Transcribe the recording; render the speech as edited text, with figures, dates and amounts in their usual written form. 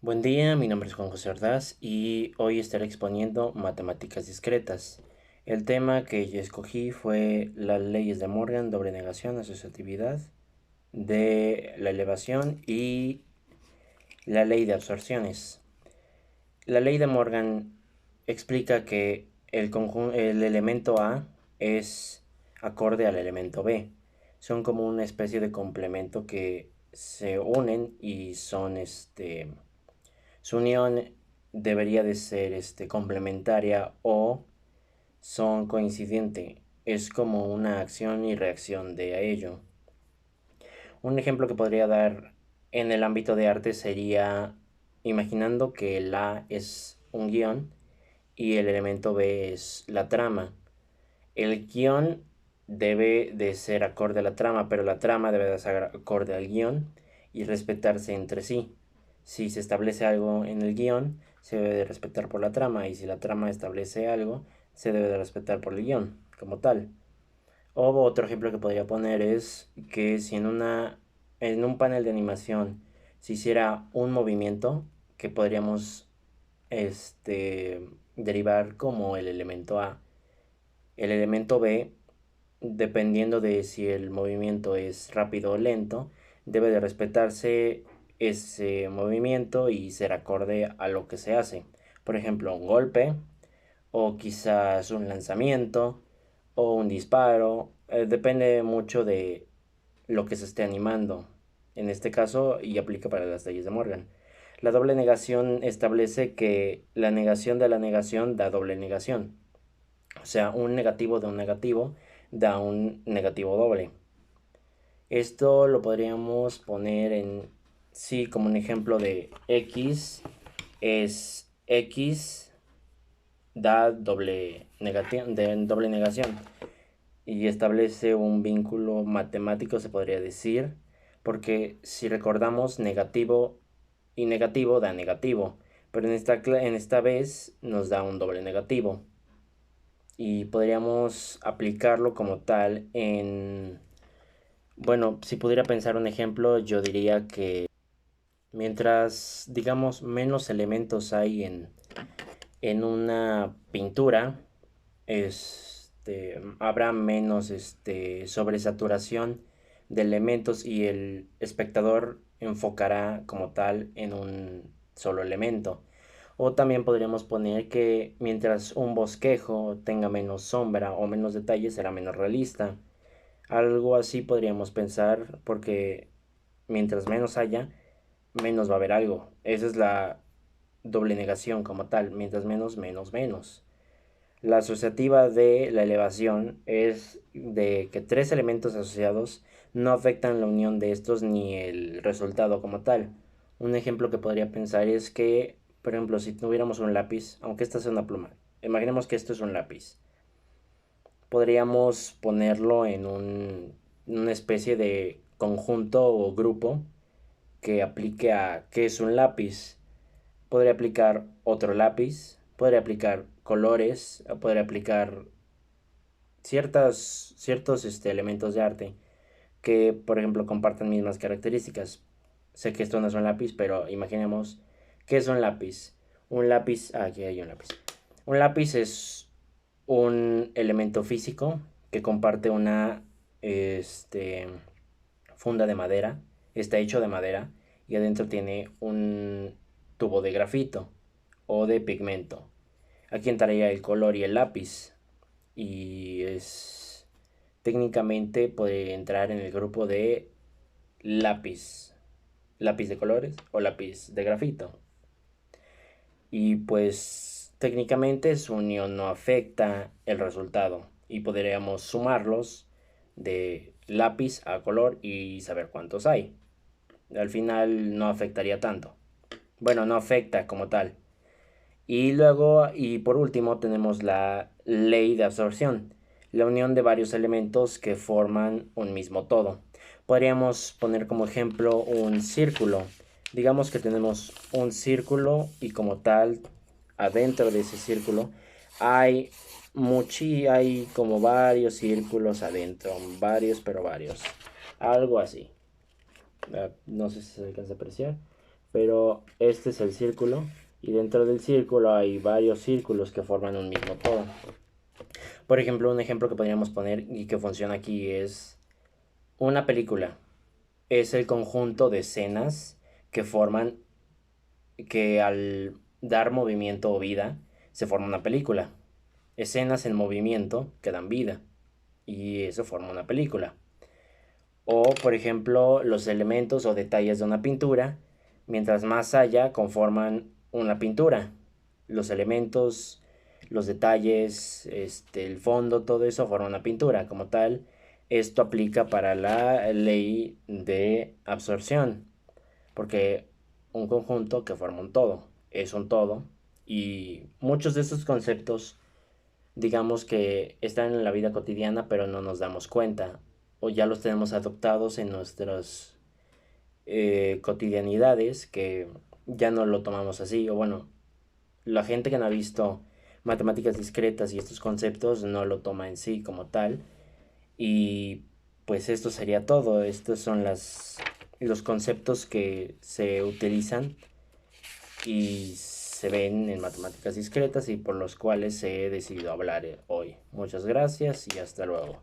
Buen día, mi nombre es Juan José Ordaz y hoy estaré exponiendo matemáticas discretas. El tema que yo escogí fue las leyes de Morgan, doble negación, asociatividad, de la elevación y la ley de absorciones. La ley de Morgan explica que el elemento A es acorde al elemento B. Son como una especie de complemento que se unen y son su unión debería de ser complementaria o son coincidente. Es como una acción y reacción de ello. Un ejemplo que podría dar en el ámbito de arte sería imaginando que el A es un guión y el elemento B es la trama. El guión debe de ser acorde a la trama, pero la trama debe de ser acorde al guión y respetarse entre sí. Si se establece algo en el guión, se debe de respetar por la trama, y si la trama establece algo, se debe de respetar por el guión como tal. O otro ejemplo que podría poner es que si en un panel de animación se hiciera un movimiento que podríamos derivar como el elemento A, el elemento B, dependiendo de si el movimiento es rápido o lento, debe de respetarse ese movimiento y ser acorde a lo que se hace. Por ejemplo, un golpe, o quizás un lanzamiento, o un disparo. Depende mucho de lo que se esté animando. En este caso, y aplica para las leyes de Morgan. La doble negación establece que la negación de la negación da doble negación. O sea, un negativo de un negativo da un negativo doble. Esto lo podríamos poner en sí como un ejemplo de x es x da doble negación y establece un vínculo matemático, se podría decir, porque si recordamos, negativo y negativo da negativo, pero en esta vez nos da un doble negativo y podríamos aplicarlo como tal en, bueno, si pudiera pensar un ejemplo, yo diría que mientras, digamos, menos elementos hay en una pintura, habrá menos sobresaturación de elementos y el espectador enfocará como tal en un solo elemento. O también podríamos poner que mientras un bosquejo tenga menos sombra o menos detalles será menos realista. Algo así podríamos pensar porque mientras menos haya, menos va a haber algo. Esa es la doble negación como tal. Mientras menos, menos, menos. La asociativa de la elevación es de que tres elementos asociados no afectan la unión de estos ni el resultado como tal. Un ejemplo que podría pensar es que, por ejemplo, si tuviéramos un lápiz, aunque esta sea una pluma, imaginemos que esto es un lápiz, podríamos ponerlo en una especie de conjunto o grupo que aplique a qué es un lápiz. Podría aplicar otro lápiz, podría aplicar colores, podría aplicar ciertos elementos de arte que, por ejemplo, compartan mismas características. Sé que esto no es un lápiz, pero imaginemos que es un lápiz. Un lápiz, aquí hay un lápiz. Un lápiz es un elemento físico que comparte una este, funda de madera. Está hecho de madera y adentro tiene un tubo de grafito o de pigmento. Aquí entraría el color y el lápiz. Y es técnicamente puede entrar en el grupo de lápiz. Lápiz de colores o lápiz de grafito. Y pues técnicamente su unión no afecta el resultado. Y podríamos sumarlos de lápiz a color y saber cuántos hay. Al final no afectaría tanto. Bueno, no afecta como tal. Y luego, y por último, tenemos la ley de absorción, la unión de varios elementos que forman un mismo todo. Podríamos poner como ejemplo un círculo. Digamos que tenemos un círculo y como tal, adentro de ese círculo hay hay como varios círculos adentro, varios pero varios. Algo así. No sé si se alcanza a apreciar. pero este es el círculo y dentro del círculo hay varios círculos que forman un mismo todo. Por ejemplo, un ejemplo que podríamos poner y que funciona aquí es una película. Es el conjunto de escenas que forman, que al dar movimiento o vida, se forma una película. Escenas en movimiento que dan vida y eso forma una película. O, por ejemplo, los elementos o detalles de una pintura, mientras más haya, conforman una pintura. Los elementos, los detalles, el fondo, todo eso forma una pintura. Como tal, esto aplica para la ley de absorción, porque un conjunto que forma un todo es un todo y muchos de estos conceptos digamos que están en la vida cotidiana pero no nos damos cuenta o ya los tenemos adoptados en nuestras cotidianidades que ya no lo tomamos así o bueno, la gente que no ha visto matemáticas discretas y estos conceptos no lo toma en sí como tal y pues esto sería todo. Estos son los conceptos que se utilizan y se ven en matemáticas discretas y por los cuales he decidido hablar hoy. Muchas gracias y hasta luego.